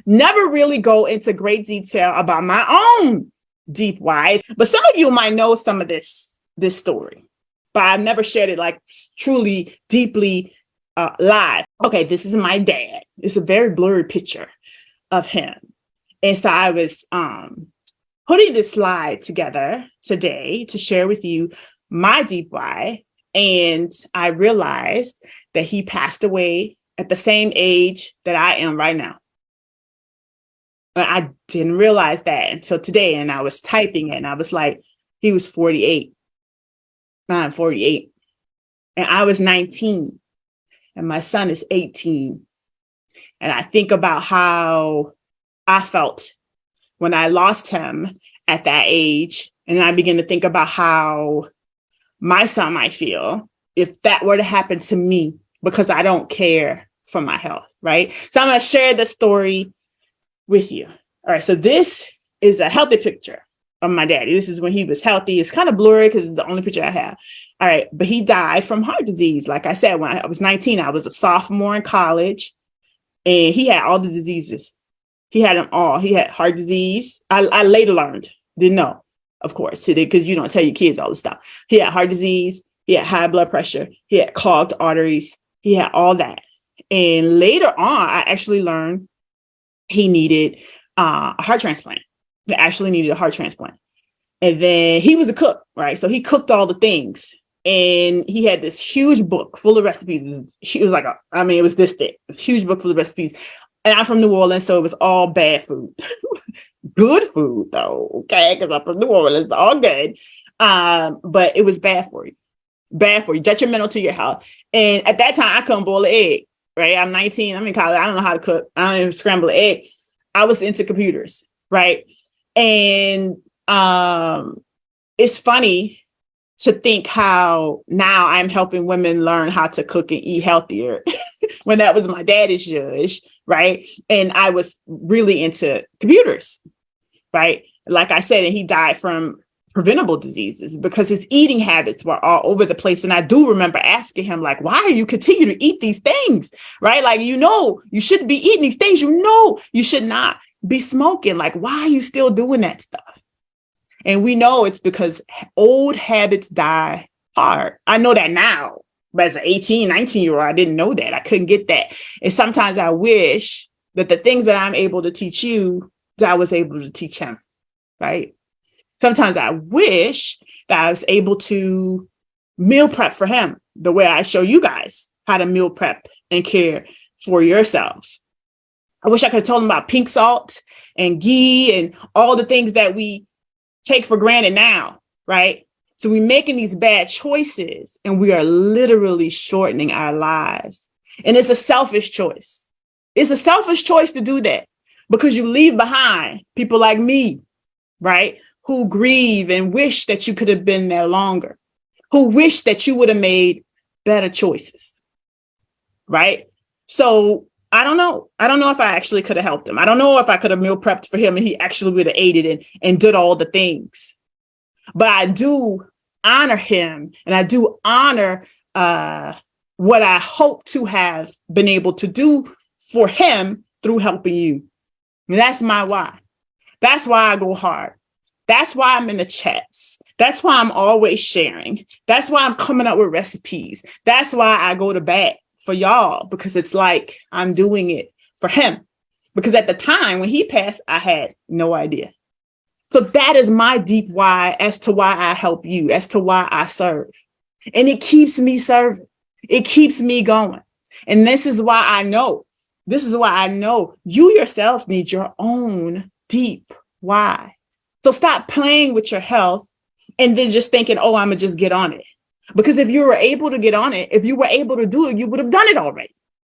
Never really go into great detail about my own deep why, but some of you might know some of this story, but I've never shared it like truly, deeply live. Okay, this is my dad. It's a very blurry picture of him. And so I was putting this slide together today to share with you my deep why. And I realized that he passed away at the same age that I am right now. But I didn't realize that until today. And I was typing it and I was like, he was 48. I'm 48. And I was 19. And my son is 18. And I think about how I felt when I lost him at that age. And I begin to think about how my son might feel if that were to happen to me, because I don't care for my health, right? So I'm going to share the story with you. All right. So this is a healthy picture of my daddy. This is when he was healthy. It's kind of blurry because it's the only picture I have. All right. But he died from heart disease. Like I said, when I was 19, I was a sophomore in college and he had all the diseases. He had them all. He had heart disease. I later learned, didn't know, of course, because you don't tell your kids all this stuff. He had heart disease. He had high blood pressure. He had clogged arteries. He had all that. And later on, I actually learned he needed a heart transplant. He actually needed a heart transplant. And then he was a cook, right? So he cooked all the things. And he had this huge book full of recipes. It was like, it was this thick. This huge book full of recipes. And I'm from New Orleans, so it was all bad food. Good food, though, okay? Because I'm from New Orleans, all good. But it was bad for you. Bad for you, detrimental to your health. And at that time, I couldn't boil an egg, right? I'm 19, I'm in college, I don't know how to cook. I don't even scramble an egg. I was into computers, right? And it's funny to think how now I'm helping women learn how to cook and eat healthier when that was my daddy's judge, right? And I was really into computers, right? Like I said, and he died from preventable diseases because his eating habits were all over the place. And I do remember asking him, like, why are you continue to eat these things, right? Like, you shouldn't be eating these things. You should not be smoking. Like, why are you still doing that stuff? And we know it's because old habits die hard. I know that now, but as an 18, 19-year-old, I didn't know that. I couldn't get that. And sometimes I wish that the things that I'm able to teach you, that I was able to teach him, right? Sometimes I wish that I was able to meal prep for him the way I show you guys how to meal prep and care for yourselves. I wish I could have told him about pink salt and ghee and all the things that we take for granted now, right? So we're making these bad choices and we are literally shortening our lives. And it's a selfish choice. It's a selfish choice to do that because you leave behind people like me, right? Who grieve and wish that you could have been there longer, who wish that you would have made better choices, right? So I don't know. I don't know if I actually could have helped him. I don't know if I could have meal prepped for him and he actually would have ate it and did all the things. But I do honor him and I do honor what I hope to have been able to do for him through helping you. And that's my why. That's why I go hard. That's why I'm in the chats. That's why I'm always sharing. That's why I'm coming up with recipes. That's why I go to bat for y'all, because it's like I'm doing it for him. Because at the time when he passed, I had no idea. So that is my deep why as to why I help you, as to why I serve. And it keeps me serving. It keeps me going. And this is why I know you yourself need your own deep why. So stop playing with your health and then just thinking, oh, I'm going to just get on it. Because if you were able to get on it, if you were able to do it, you would have done it already.